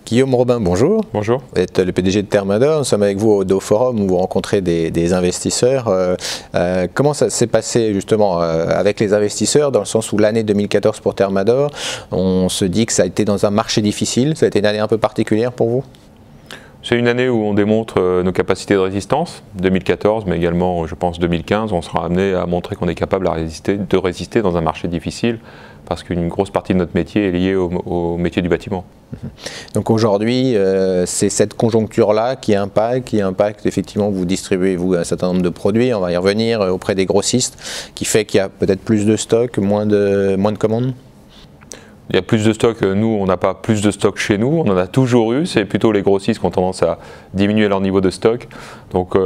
Guillaume Robin, bonjour. Bonjour. Vous êtes le PDG de Thermador. Nous sommes avec vous au Dow Forum où vous rencontrez des investisseurs. Comment ça s'est passé justement avec les investisseurs, dans le sens où l'année 2014 pour Thermador, on se dit que ça a été dans un marché difficile. Ça a été une année un peu particulière pour vous? C'est une année où on démontre nos capacités de résistance, 2014, mais également, je pense, 2015. On sera amené à montrer qu'on est capable de résister dans un marché difficile, parce qu'une grosse partie de notre métier est liée au métier du bâtiment. Donc aujourd'hui, c'est cette conjoncture-là qui impacte effectivement, vous distribuez un certain nombre de produits, on va y revenir, auprès des grossistes, qui fait qu'il y a peut-être plus de stock, moins de commandes? Il y a plus de stock, nous on n'a pas plus de stock chez nous, on en a toujours eu, c'est plutôt les grossistes qui ont tendance à diminuer leur niveau de stock. Donc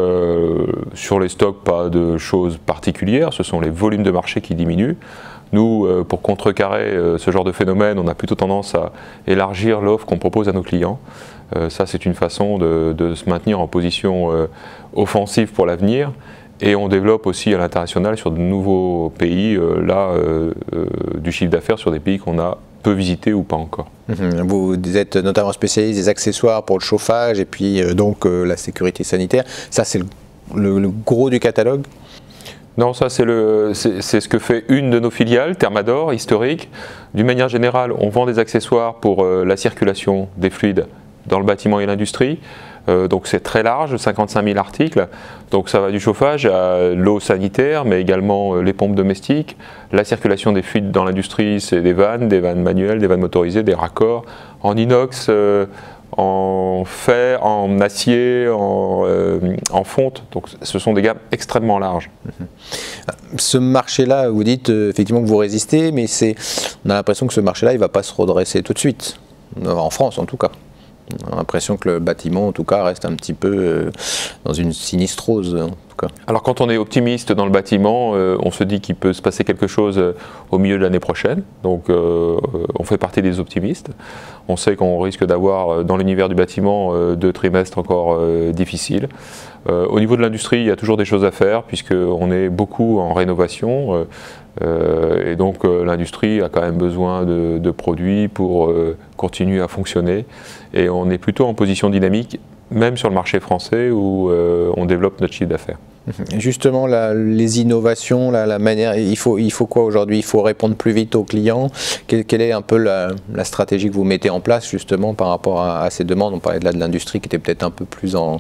sur les stocks, pas de choses particulières, ce sont les volumes de marché qui diminuent. Nous, pour contrecarrer ce genre de phénomène, on a plutôt tendance à élargir l'offre qu'on propose à nos clients. Ça, c'est une façon de se maintenir en position offensive pour l'avenir. Et on développe aussi à l'international sur de nouveaux pays, du chiffre d'affaires sur des pays qu'on a peu visités ou pas encore. Vous êtes notamment spécialiste des accessoires pour le chauffage et puis donc la sécurité sanitaire. Ça, c'est le gros du catalogue? Non, ça c'est ce que fait une de nos filiales, Thermador, historique. D'une manière générale, on vend des accessoires pour la circulation des fluides dans le bâtiment et l'industrie. Donc c'est très large, 55 000 articles. Donc ça va du chauffage à l'eau sanitaire, mais également les pompes domestiques. La circulation des fluides dans l'industrie, c'est des vannes manuelles, des vannes motorisées, des raccords en inox, en fer, en acier, en fonte. Donc ce sont des gammes extrêmement larges. Ce marché-là, vous dites effectivement que vous résistez, mais on a l'impression que ce marché-là, il ne va pas se redresser tout de suite, en France en tout cas. On a l'impression que le bâtiment, en tout cas, reste un petit peu dans une sinistrose, en tout cas. Alors quand on est optimiste dans le bâtiment, on se dit qu'il peut se passer quelque chose au milieu de l'année prochaine. Donc on fait partie des optimistes. On sait qu'on risque d'avoir dans l'univers du bâtiment 2 trimestres encore difficiles. Au niveau de l'industrie, il y a toujours des choses à faire puisqu'on est beaucoup en rénovation. Et donc l'industrie a quand même besoin de produits pour continuer à fonctionner. Et on est plutôt en position dynamique, même sur le marché français où on développe notre chiffre d'affaires. Justement, les innovations, la manière, il faut quoi aujourd'hui? Il faut répondre plus vite aux clients. Quelle est un peu la stratégie que vous mettez en place justement par rapport à ces demandes? On parlait de l'industrie qui était peut-être un peu plus en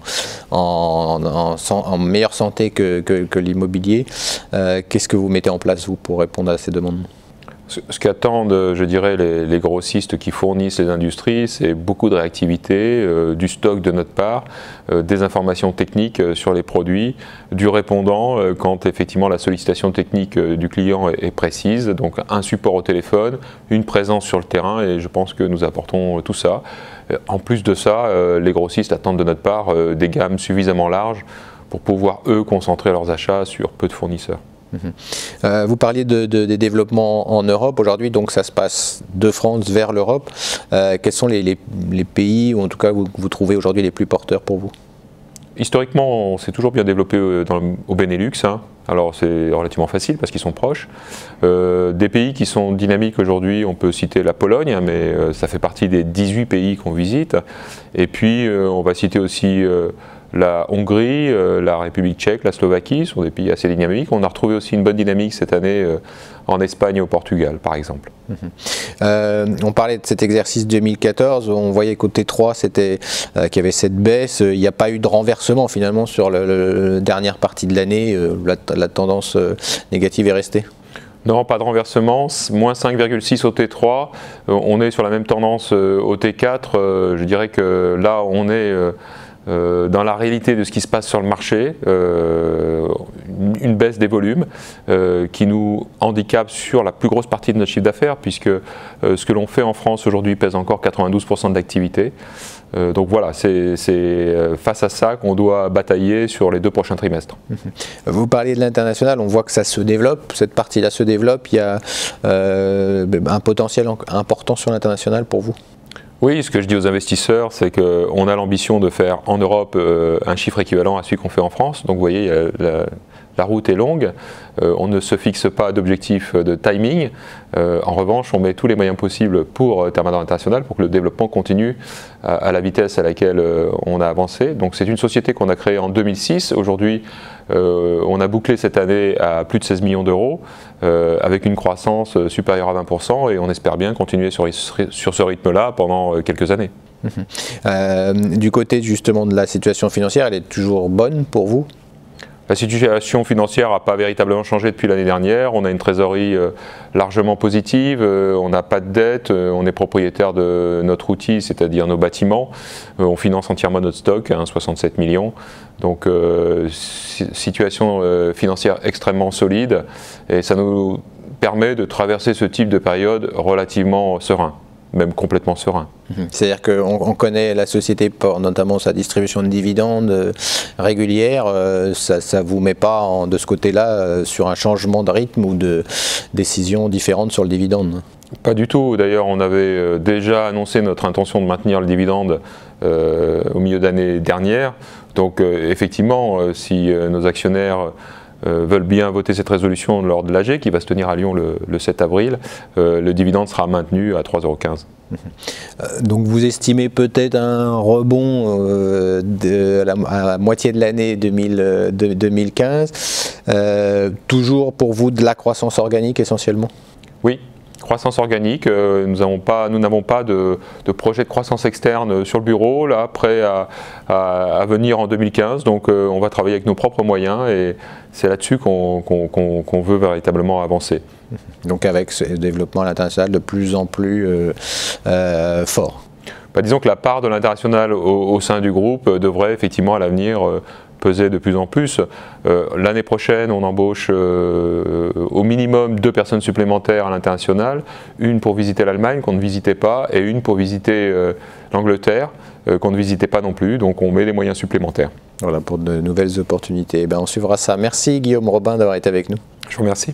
meilleure santé que l'immobilier. Qu'est-ce que vous mettez en place vous pour répondre à ces demandes? Ce qu'attendent, je dirais, les grossistes qui fournissent les industries, c'est beaucoup de réactivité, du stock de notre part, des informations techniques sur les produits, du répondant quand effectivement la sollicitation technique du client est précise, donc un support au téléphone, une présence sur le terrain, et je pense que nous apportons tout ça. En plus de ça, les grossistes attendent de notre part des gammes suffisamment larges pour pouvoir, eux, concentrer leurs achats sur peu de fournisseurs. Vous parliez des développements en Europe aujourd'hui, donc ça se passe de France vers l'Europe. Quels sont les pays, ou en tout cas vous trouvez aujourd'hui les plus porteurs pour vous? Historiquement, on s'est toujours bien développé au Benelux. Alors c'est relativement facile parce qu'ils sont proches. Des pays qui sont dynamiques aujourd'hui, on peut citer la Pologne, mais ça fait partie des 18 pays qu'on visite. Et puis on va citer aussi la Hongrie, la République tchèque, la Slovaquie, sont des pays assez dynamiques. On a retrouvé aussi une bonne dynamique cette année en Espagne et au Portugal, par exemple. On parlait de cet exercice 2014, on voyait qu'au T3, qu'il y avait cette baisse. Il n'y a pas eu de renversement finalement sur la dernière partie de l'année. La tendance négative est restée? Non, pas de renversement, moins 5,6 au T3. On est sur la même tendance au T4. Je dirais que là, on est dans la réalité de ce qui se passe sur le marché, une baisse des volumes qui nous handicape sur la plus grosse partie de notre chiffre d'affaires, puisque ce que l'on fait en France aujourd'hui pèse encore 92% de l'activité. Donc voilà, c'est face à ça qu'on doit batailler sur les 2 prochains trimestres. Vous parliez de l'international, on voit que ça se développe, cette partie-là se développe, il y a un potentiel important sur l'international pour vous? Oui, ce que je dis aux investisseurs, c'est qu'on a l'ambition de faire en Europe un chiffre équivalent à celui qu'on fait en France. Donc vous voyez, la route est longue, on ne se fixe pas d'objectif de timing. En revanche, on met tous les moyens possibles pour Thermador International pour que le développement continue à la vitesse à laquelle on a avancé. Donc c'est une société qu'on a créée en 2006. Aujourd'hui, on a bouclé cette année à plus de 16 millions d'euros avec une croissance supérieure à 20% et on espère bien continuer sur ce rythme-là pendant quelques années. Du côté justement de la situation financière, elle est toujours bonne pour vous? La situation financière n'a pas véritablement changé depuis l'année dernière. On a une trésorerie largement positive, on n'a pas de dette, on est propriétaire de notre outil, c'est-à-dire nos bâtiments. On finance entièrement notre stock, 67 millions. Donc situation financière extrêmement solide et ça nous permet de traverser ce type de période relativement serein, même complètement serein. C'est-à-dire qu'on connaît la société pour notamment sa distribution de dividendes régulière, ça ne vous met pas de ce côté-là sur un changement de rythme ou de décision différente sur le dividende? Pas du tout. D'ailleurs, on avait déjà annoncé notre intention de maintenir le dividende au milieu d'année dernière. Donc effectivement, si nos actionnaires veulent bien voter cette résolution lors de l'AG qui va se tenir à Lyon le 7 avril, le dividende sera maintenu à 3,15 €. Donc vous estimez peut-être un rebond à la moitié de l'année 2015, toujours pour vous de la croissance organique essentiellement? Oui. Croissance organique, nous n'avons pas de projet de croissance externe sur le bureau, là, prêt à venir en 2015, donc on va travailler avec nos propres moyens et c'est là-dessus qu'on veut véritablement avancer. Donc avec ce développement à l'international de plus en plus fort. Disons que la part de l'international au sein du groupe devrait effectivement à l'avenir peser de plus en plus. L'année prochaine, on embauche au minimum 2 personnes supplémentaires à l'international, une pour visiter l'Allemagne qu'on ne visitait pas et une pour visiter l'Angleterre qu'on ne visitait pas non plus, donc on met des moyens supplémentaires. Voilà, pour de nouvelles opportunités. On suivra ça. Merci Guillaume Robin d'avoir été avec nous. Je vous remercie.